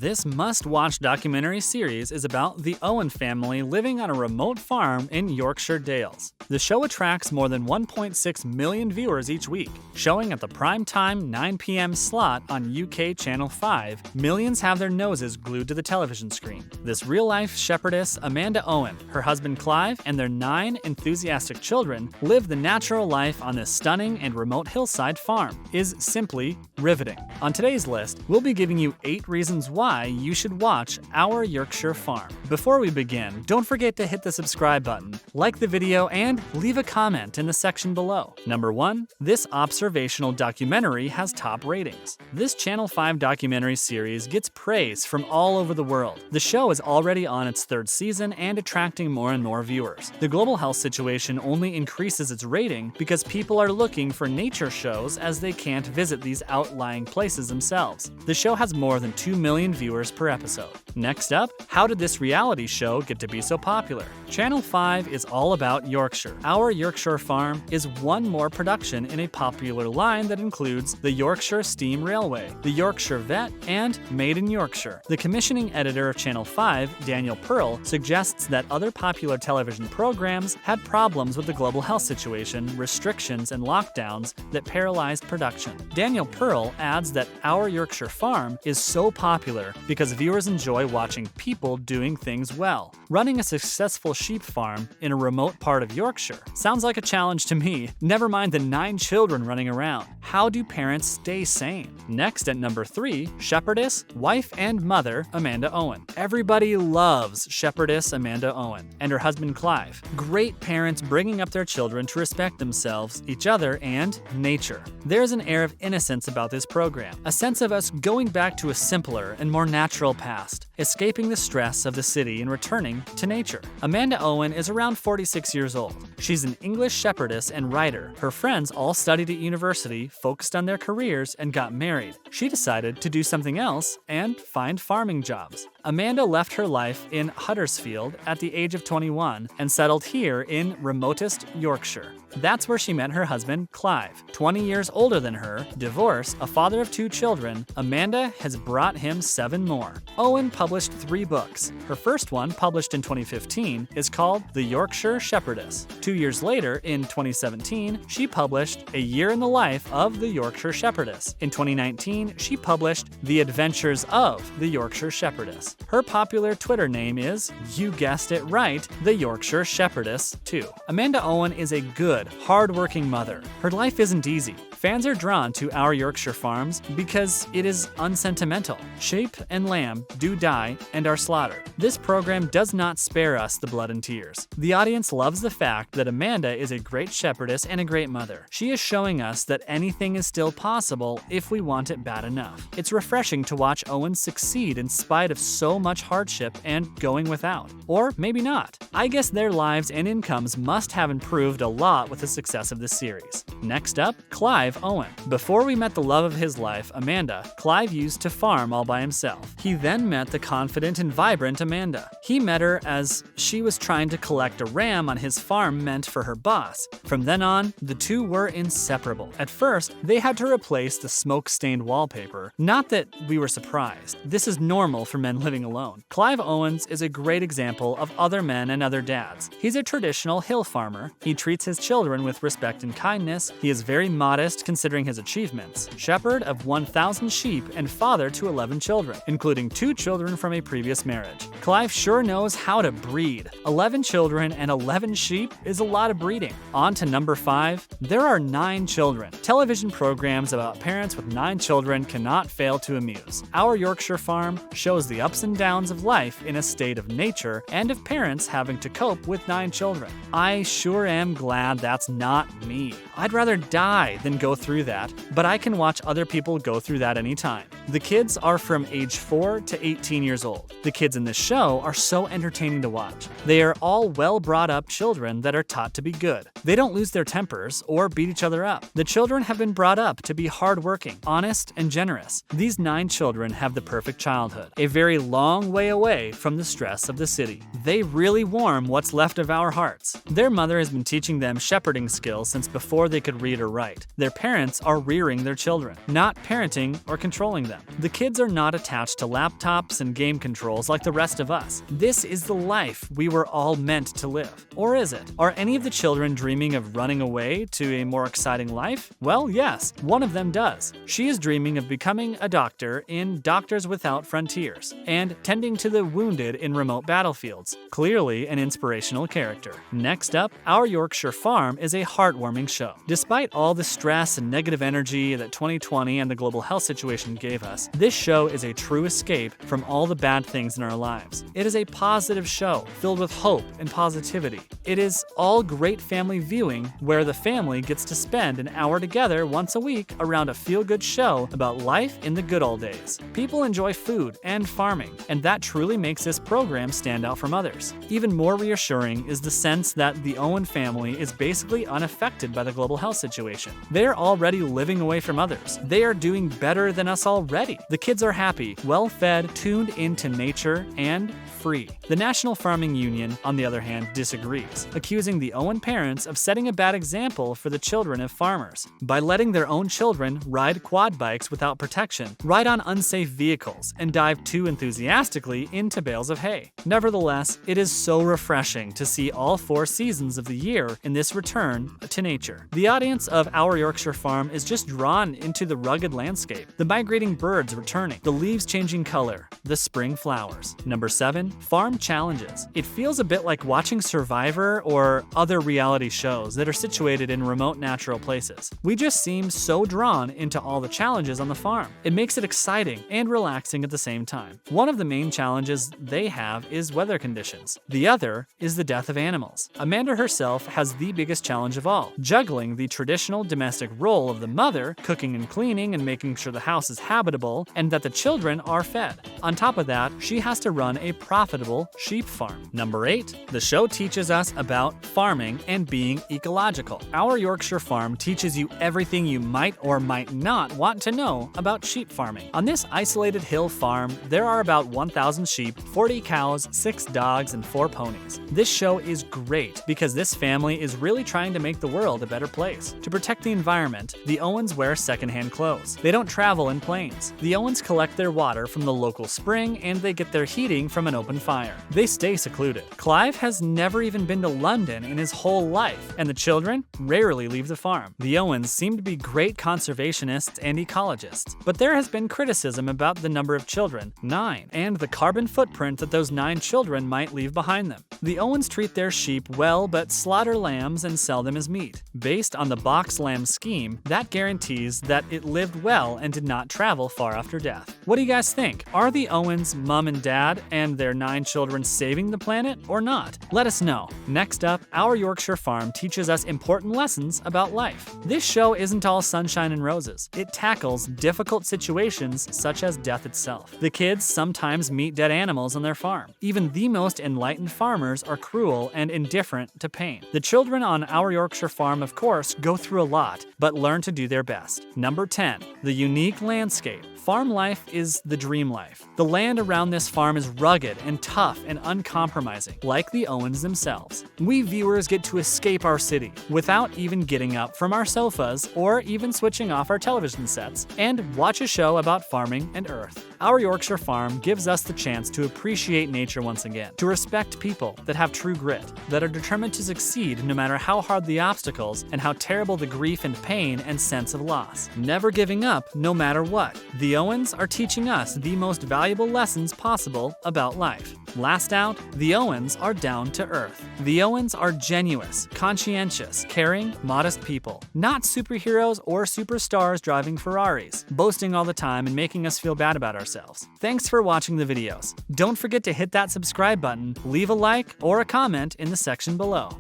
This must-watch documentary series is about the Owen family living on a remote farm in Yorkshire Dales. The show attracts more than 1.6 million viewers each week. Showing at the primetime 9 p.m. slot on UK Channel 5, millions have their noses glued to the television screen. This real-life shepherdess, Amanda Owen, her husband Clive, and their 9 enthusiastic children live the natural life on this stunning and remote hillside farm is simply riveting. On today's list, we'll be giving you 8 reasons why you should watch Our Yorkshire Farm. Before we begin, don't forget to hit the subscribe button, like the video, and leave a comment in the section below. Number 1. This observational documentary has top ratings. This Channel 5 documentary series gets praise from all over the world. The show is already on its 3rd season and attracting more and more viewers. The global health situation only increases its rating because people are looking for nature shows as they can't visit these outlying places themselves. The show has more than 2 million viewers per episode. Next up, how did this reality show get to be so popular? Channel 5 is all about Yorkshire. Our Yorkshire Farm is one more production in a popular line that includes the Yorkshire Steam Railway, the Yorkshire Vet, and Made in Yorkshire. The commissioning editor of Channel 5, Daniel Pearl, suggests that other popular television programs had problems with the global health situation, restrictions, and lockdowns that paralyzed production. Daniel Pearl adds that Our Yorkshire Farm is so popular because viewers enjoy watching people doing things well. Running a successful sheep farm in a remote part of Yorkshire sounds like a challenge to me, never mind the 9 children running around. How do parents stay sane? Next at number 3, shepherdess, wife, and mother Amanda Owen. Everybody loves shepherdess Amanda Owen and her husband Clive. Great parents bringing up their children to respect themselves, each other, and nature. There's an air of innocence about this program, a sense of us going back to a simpler and more natural past, escaping the stress of the city and returning to nature. Amanda Owen is around 46 years old. She's an English shepherdess and writer. Her friends all studied at university, focused on their careers, and got married. She decided to do something else and find farming jobs. Amanda left her life in Huddersfield at the age of 21 and settled here in remotest Yorkshire. That's where she met her husband, Clive. 20 years older than her, divorced, a father of 2 children, Amanda has brought him 7 more. Owen published 3 books. Her first one, published in 2015, is called The Yorkshire Shepherdess. 2 years later, in 2017, she published A Year in the Life of the Yorkshire Shepherdess. In 2019, she published The Adventures of the Yorkshire Shepherdess. Her popular Twitter name is, you guessed it right, the Yorkshire Shepherdess, too. Amanda Owen is a good, hard-working mother. Her life isn't easy. Fans are drawn to Our Yorkshire Farms because it is unsentimental. Sheep and lamb do die and are slaughtered. This program does not spare us the blood and tears. The audience loves the fact that Amanda is a great shepherdess and a great mother. She is showing us that anything is still possible if we want it bad enough. It's refreshing to watch Owen succeed in spite of so much hardship and going without. Or maybe not. I guess their lives and incomes must have improved a lot with the success of this series. Next up, Clive Owen. Before we met the love of his life, Amanda, Clive used to farm all by himself. He then met the confident and vibrant Amanda. He met her as she was trying to collect a ram on his farm meant for her boss. From then on, the two were inseparable. At first, they had to replace the smoke-stained wallpaper. Not that we were surprised. This is normal for men living alone. Clive Owens is a great example of other men and other dads. He's a traditional hill farmer. He treats his children with respect and kindness. He is very modest considering his achievements. Shepherd of 1,000 sheep and father to 11 children, including 2 children from a previous marriage. Clive sure knows how to breed. 11 children and 11 sheep is a lot of breeding. On to number 5. There are 9 children. Television programs about parents with 9 children cannot fail to amuse. Our Yorkshire Farm shows the ups and downs of life in a state of nature and of parents having to cope with 9 children. I sure am glad that's not me. I'd rather die than go through that, but I can watch other people go through that anytime. The kids are from age 4 to 18 years old. The kids in this show show are so entertaining to watch. They are all well brought up children that are taught to be good. They don't lose their tempers or beat each other up. The children have been brought up to be hardworking, honest, and generous. These 9 children have the perfect childhood, a very long way away from the stress of the city. They really warm what's left of our hearts. Their mother has been teaching them shepherding skills since before they could read or write. Their parents are rearing their children, not parenting or controlling them. The kids are not attached to laptops and game controls like the rest of us. This is the life we were all meant to live. Or is it? Are any of the children dreaming of running away to a more exciting life? Well, yes, one of them does. She is dreaming of becoming a doctor in Doctors Without Frontiers and tending to the wounded in remote battlefields. Clearly an inspirational character. Next up, Our Yorkshire Farm is a heartwarming show. Despite all the stress and negative energy that 2020 and the global health situation gave us, this show is a true escape from all the bad things in our lives. It is a positive show filled with hope and positivity. It is all great family viewing where the family gets to spend an hour together once a week around a feel-good show about life in the good old days. People enjoy food and farming, and that truly makes this program stand out from others. Even more reassuring is the sense that the Owen family is basically unaffected by the global health situation. They're already living away from others. They are doing better than us already. The kids are happy, well-fed, tuned into nature, and free. The National Farming Union, on the other hand, disagrees, accusing the Owen parents of setting a bad example for the children of farmers by letting their own children ride quad bikes without protection, ride on unsafe vehicles, and dive too enthusiastically into bales of hay. Nevertheless, it is so refreshing to see all 4 seasons of the year in this return to nature. The audience of Our Yorkshire Farm is just drawn into the rugged landscape, the migrating birds returning, the leaves changing color, the spring flowers. Number 7, farm challenges. It feels a bit like watching Survivor or other reality shows that are situated in remote natural places. We just seem so drawn into all the challenges on the farm. It makes it exciting and relaxing at the same time. One of the main challenges they have is weather conditions. The other is the death of animals. Amanda herself has the biggest challenge of all, juggling the traditional domestic role of the mother, cooking and cleaning and making sure the house is habitable and that the children are fed. On top of that, she has to run a profitable sheep farm. Number 8, the show teaches us about farming and being ecological. Our Yorkshire Farm teaches you everything you might or might not want to know about sheep farming. On this isolated hill farm, there are about 1,000 sheep, 40 cows, 6 dogs, and 4 ponies. This show is great because this family is really trying to make the world a better place. To protect the environment, the Owens wear secondhand clothes. They don't travel in planes. The Owens collect their water from the local spring and they get their heating from an open fire. They stay secluded. Clive has never even been to London in his whole life, and the children rarely leave the farm. The Owens seem to be great conservationists and ecologists, but there has been criticism about the number of children, 9, and the carbon footprint that those 9 children might leave behind them. The Owens treat their sheep well but slaughter lambs and sell them as meat. Based on the box lamb scheme, that guarantees that it lived well and did not travel far after death. What do you guys think? Are the Owens' mom and dad and their 9 children saving the planet or not? Let us know. Next up, Our Yorkshire Farm teaches us important lessons about life. This show isn't all sunshine and roses. It tackles difficult situations such as death itself. The kids sometimes meet dead animals on their farm. Even the most enlightened farmers are cruel and indifferent to pain. The children on Our Yorkshire Farm, of course, go through a lot, but learn to do their best. Number 10, the unique landscape. Farm life is the dream life. The land around this farm is rugged and tough and uncompromising, like the Owens themselves. We viewers get to escape our city without even getting up from our sofas or even switching off our television sets and watch a show about farming and earth. Our Yorkshire Farm gives us the chance to appreciate nature once again, to respect people that have true grit, that are determined to succeed no matter how hard the obstacles and how terrible the grief and pain and sense of loss. Never giving up no matter what. The Owens are teaching us the most valuable lessons possible about life. Last out, the Owens are down to earth. The Owens are genuine, conscientious, caring, modest people. Not superheroes or superstars driving Ferraris, boasting all the time and making us feel bad about ourselves. Thanks for watching the videos. Don't forget to hit that subscribe button, leave a like or a comment in the section below.